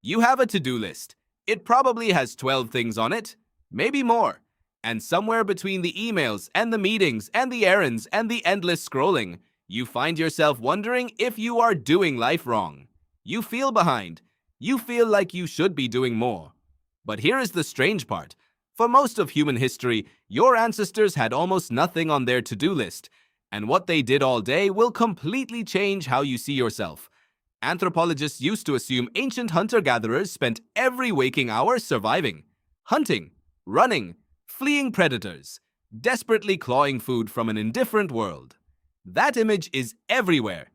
You have a to-do list. It probably has 12 things on it, maybe more. And somewhere between the emails and the meetings and the errands and the endless scrolling, you find yourself wondering if you are doing life wrong. You feel behind. You feel like you should be doing more. But here is the strange part. For most of human history, your ancestors had almost nothing on their to-do list, and what they did all day will completely change how you see yourself. Anthropologists used to assume ancient hunter-gatherers spent every waking hour surviving, hunting, running, fleeing predators, desperately clawing food from an indifferent world. That image is everywhere.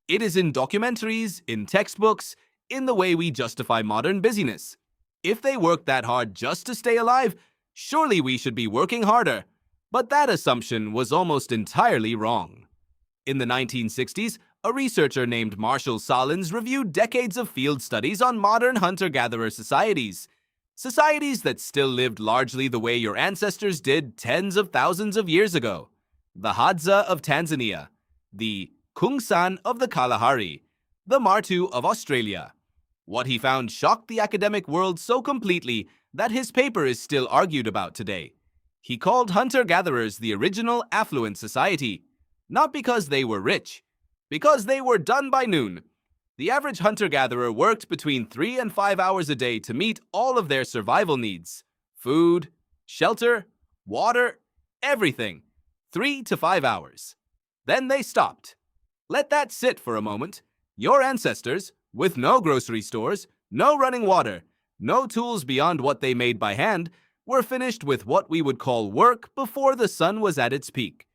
It is in documentaries, in textbooks, in the way we justify modern busyness. If they worked that hard just to stay alive, surely we should be working harder. But that assumption was almost entirely wrong. In the 1960s, a researcher named Marshall Sahlins reviewed decades of field studies on modern hunter-gatherer societies. Societies that still lived largely the way your ancestors did tens of thousands of years ago. The Hadza of Tanzania, the Kungsan of the Kalahari, the Martu of Australia. What he found shocked the academic world so completely that his paper is still argued about today. He called hunter-gatherers the original affluent society, not because they were rich, because they were done by noon. The average hunter-gatherer worked between 3 and 5 hours a day to meet all of their survival needs. Food, shelter, water, everything. 3 to 5 hours. Then they stopped. Let that sit for a moment. Your ancestors, with no grocery stores, no running water, no tools beyond what they made by hand, were finished with what we would call work before the sun was at its peak.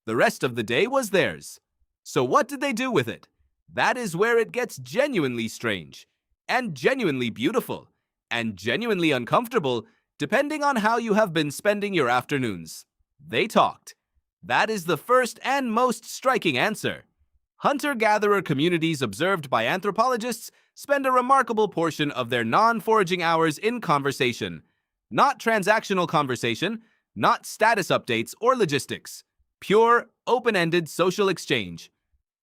The rest of the day was theirs. So what did they do with it? That is where it gets genuinely strange, and genuinely beautiful, and genuinely uncomfortable, depending on how you have been spending your afternoons. They talked. That is the first and most striking answer. Hunter-gatherer communities observed by anthropologists spend a remarkable portion of their non-foraging hours in conversation. Not transactional conversation, not status updates or logistics. Pure, open-ended social exchange.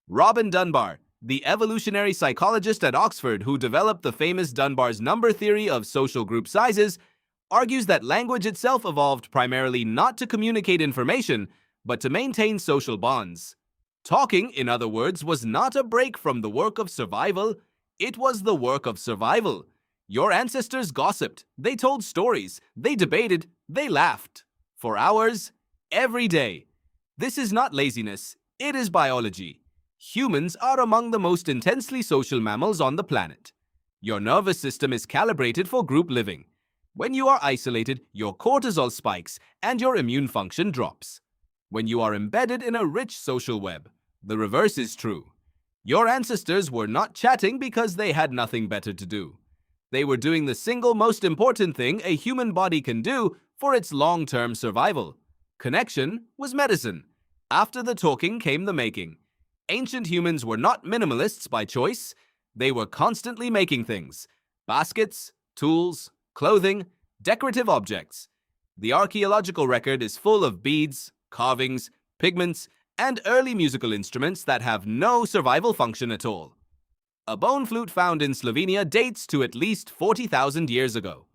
Robin Dunbar, the evolutionary psychologist at Oxford who developed the famous Dunbar's number theory of social group sizes, argues that language itself evolved primarily not to communicate information, but to maintain social bonds. Talking, in other words, was not a break from the work of survival. It was the work of survival. Your ancestors gossiped, they told stories, they debated, they laughed. For hours, every day. This is not laziness, it is biology. Humans are among the most intensely social mammals on the planet. Your nervous system is calibrated for group living. When you are isolated, your cortisol spikes and your immune function drops. When you are embedded in a rich social web, the reverse is true. Your ancestors were not chatting because they had nothing better to do. They were doing the single most important thing a human body can do for its long-term survival. Connection was medicine. After the talking came the making. Ancient humans were not minimalists by choice. They were constantly making things. Baskets, tools, clothing, decorative objects. The archaeological record is full of beads, carvings, pigments, and early musical instruments that have no survival function at all. A bone flute found in Slovenia dates to at least 40,000 years ago.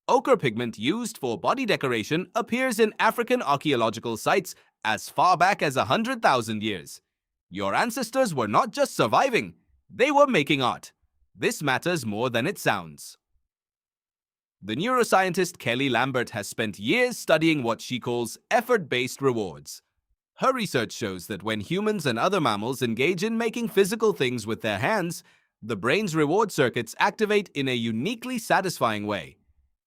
Ochre pigment used for body decoration appears in African archaeological sites as far back as 100,000 years. Your ancestors were not just surviving, they were making art. This matters more than it sounds. The neuroscientist Kelly Lambert has spent years studying what she calls effort-based rewards. Her research shows that when humans and other mammals engage in making physical things with their hands, the brain's reward circuits activate in a uniquely satisfying way.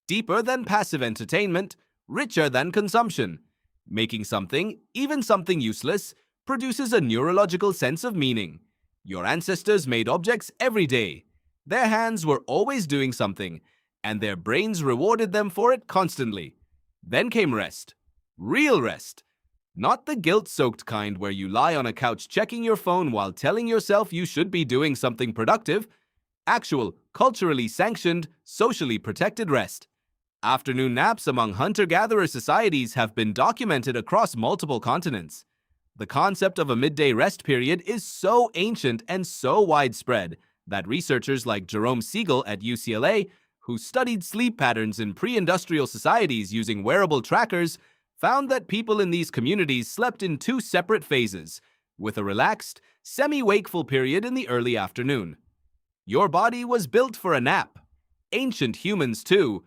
Deeper than passive entertainment, richer than consumption. Making something, even something useless, produces a neurological sense of meaning. Your ancestors made objects every day. Their hands were always doing something, and their brains rewarded them for it constantly. Then came rest. Real rest. Not the guilt-soaked kind where you lie on a couch checking your phone while telling yourself you should be doing something productive. Actual, culturally sanctioned, socially protected rest. Afternoon naps among hunter-gatherer societies have been documented across multiple continents. The concept of a midday rest period is so ancient and so widespread that researchers like Jerome Siegel at UCLA, who studied sleep patterns in pre-industrial societies using wearable trackers, found that people in these communities slept in two separate phases, with a relaxed, semi-wakeful period in the early afternoon. Your body was built for a nap. Ancient humans, too,